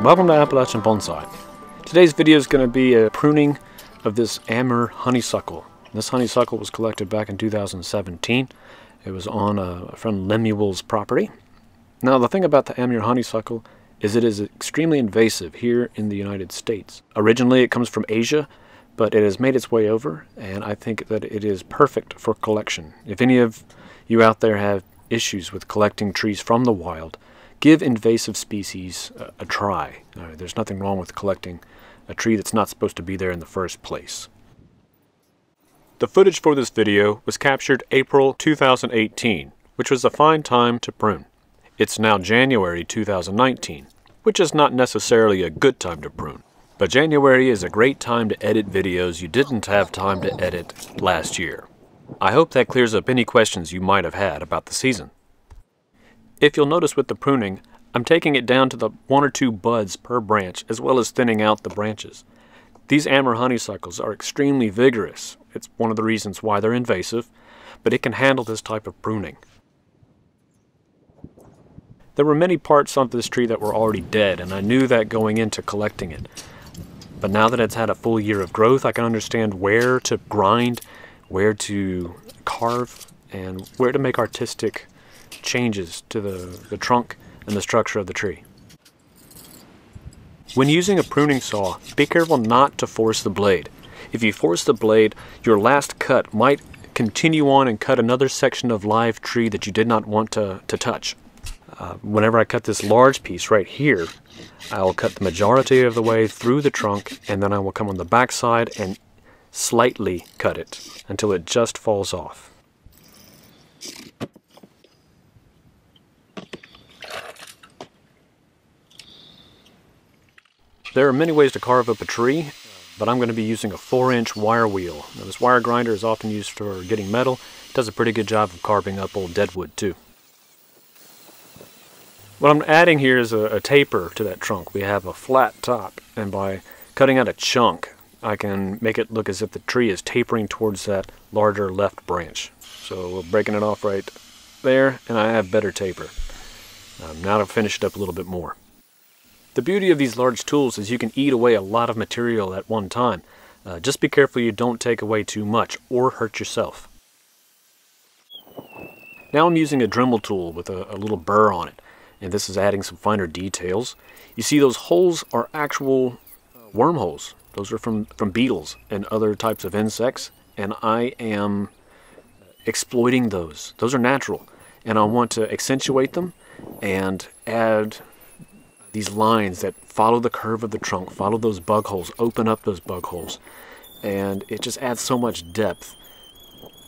Welcome to Appalachian Bonsai. Today's video is going to be a pruning of this AMUR honeysuckle. This honeysuckle was collected back in 2017. It was on a friend Lemuel's property. Now the thing about the AMUR honeysuckle is it is extremely invasive here in the United States. Originally it comes from Asia, but it has made its way over, and I think that it is perfect for collection. If any of you out there have issues with collecting trees from the wild, give invasive species a try. There's nothing wrong with collecting a tree that's not supposed to be there in the first place. The footage for this video was captured April 2018, which was a fine time to prune. It's now January 2019, which is not necessarily a good time to prune. But January is a great time to edit videos you didn't have time to edit last year. I hope that clears up any questions you might have had about the season. If you'll notice with the pruning, I'm taking it down to the 1 or 2 buds per branch, as well as thinning out the branches. These AMUR honeysuckles are extremely vigorous. It's one of the reasons why they're invasive, but it can handle this type of pruning. There were many parts of this tree that were already dead, and I knew that going into collecting it. But now that it's had a full year of growth, I can understand where to grind, where to carve, and where to make artistic changes to the trunk and the structure of the tree. When using a pruning saw, be careful not to force the blade. If you force the blade, your last cut might continue on and cut another section of live tree that you did not want to touch. Whenever I cut this large piece right here, I'll cut the majority of the way through the trunk, and then I will come on the back side and slightly cut it until it just falls off. There are many ways to carve up a tree, but I'm going to be using a 4-inch wire wheel. Now, this wire grinder is often used for getting metal. It does a pretty good job of carving up old deadwood too. What I'm adding here is a taper to that trunk. We have a flat top, and by cutting out a chunk, I can make it look as if the tree is tapering towards that larger left branch. So we're breaking it off right there, and I have better taper. Now to finish it up a little bit more. The beauty of these large tools is you can eat away a lot of material at one time. Just be careful you don't take away too much or hurt yourself. Now I'm using a Dremel tool with a little burr on it, and this is adding some finer details. You see those holes are actual wormholes. Those are from beetles and other types of insects, and I am exploiting those. Those are natural, and I want to accentuate them and add these lines that follow the curve of the trunk, follow those bug holes, open up those bug holes, and it just adds so much depth.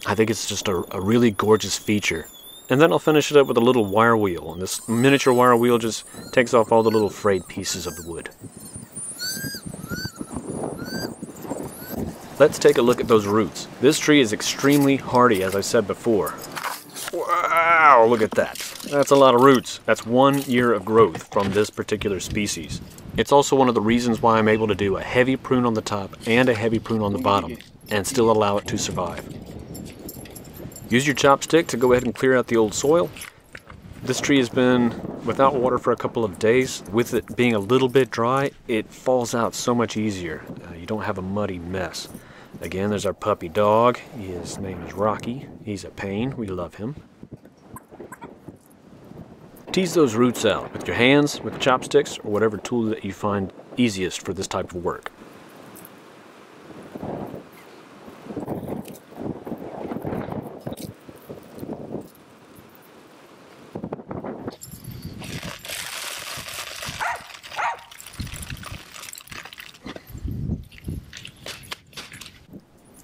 I think it's just a really gorgeous feature. And then I'll finish it up with a little wire wheel, and this miniature wire wheel just takes off all the little frayed pieces of the wood. Let's take a look at those roots. This tree is extremely hardy, as I said before. Wow, look at that. That's a lot of roots. That's 1 year of growth from this particular species. It's also one of the reasons why I'm able to do a heavy prune on the top and a heavy prune on the bottom and still allow it to survive. Use your chopstick to go ahead and clear out the old soil. This tree has been without water for a couple of days. With it being a little bit dry, it falls out so much easier. You don't have a muddy mess. Again, there's our puppy dog. His name is Rocky. He's a pain. We love him. Tease those roots out with your hands, with chopsticks, or whatever tool that you find easiest for this type of work.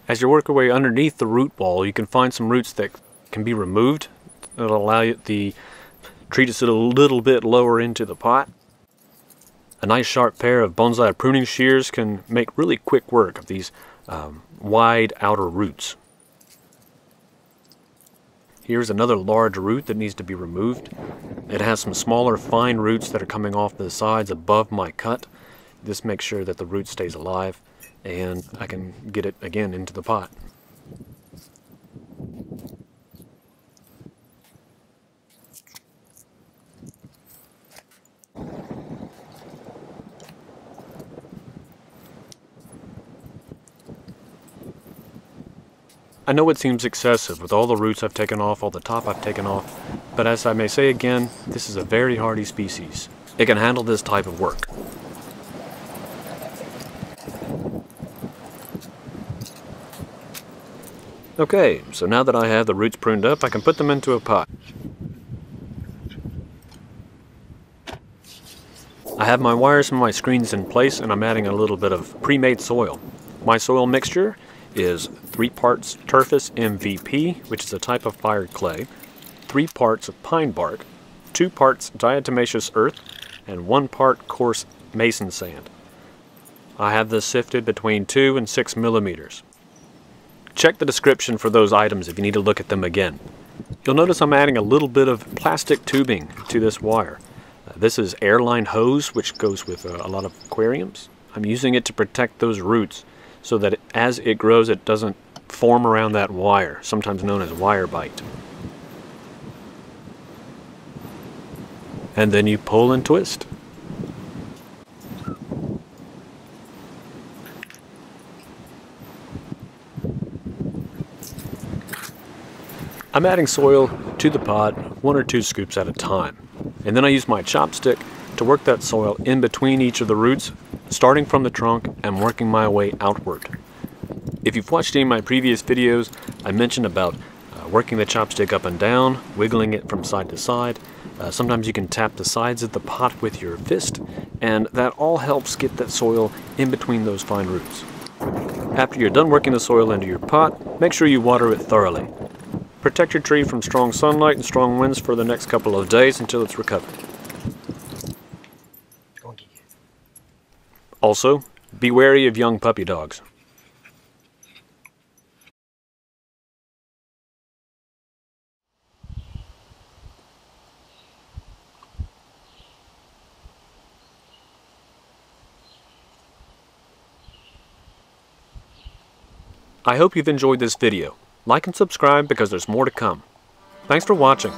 As you work your way underneath the root ball, you can find some roots that can be removed. It'll allow the tree to sit a little bit lower into the pot. A nice sharp pair of bonsai pruning shears can make really quick work of these wide outer roots. Here's another large root that needs to be removed. It has some smaller fine roots that are coming off the sides above my cut. This makes sure that the root stays alive, and I can get it again into the pot. I know it seems excessive with all the roots I've taken off, all the top I've taken off, but as I may say again, this is a very hardy species. It can handle this type of work. Okay, so now that I have the roots pruned up, I can put them into a pot. I have my wires and my screens in place, and I'm adding a little bit of pre-made soil. My soil mixture is 3 parts Turface MVP, which is a type of fired clay, 3 parts of pine bark, 2 parts Diatomaceous Earth, and 1 part Coarse Mason sand. I have this sifted between 2 and 6 millimeters. Check the description for those items if you need to look at them again. You'll notice I'm adding a little bit of plastic tubing to this wire. This is airline hose, which goes with a lot of aquariums. I'm using it to protect those roots so that as it grows it doesn't form around that wire, sometimes known as wire bite. And then you pull and twist. I'm adding soil to the pot 1 or 2 scoops at a time, and then I use my chopstick to work that soil in between each of the roots, starting from the trunk and working my way outward. If you've watched any of my previous videos, I mentioned about working the chopstick up and down, wiggling it from side to side. Sometimes you can tap the sides of the pot with your fist, and that all helps get that soil in between those fine roots. After you're done working the soil into your pot, make sure you water it thoroughly. Protect your tree from strong sunlight and strong winds for the next couple of days until it's recovered. Also, be wary of young puppy dogs. I hope you've enjoyed this video. Like and subscribe because there's more to come. Thanks for watching.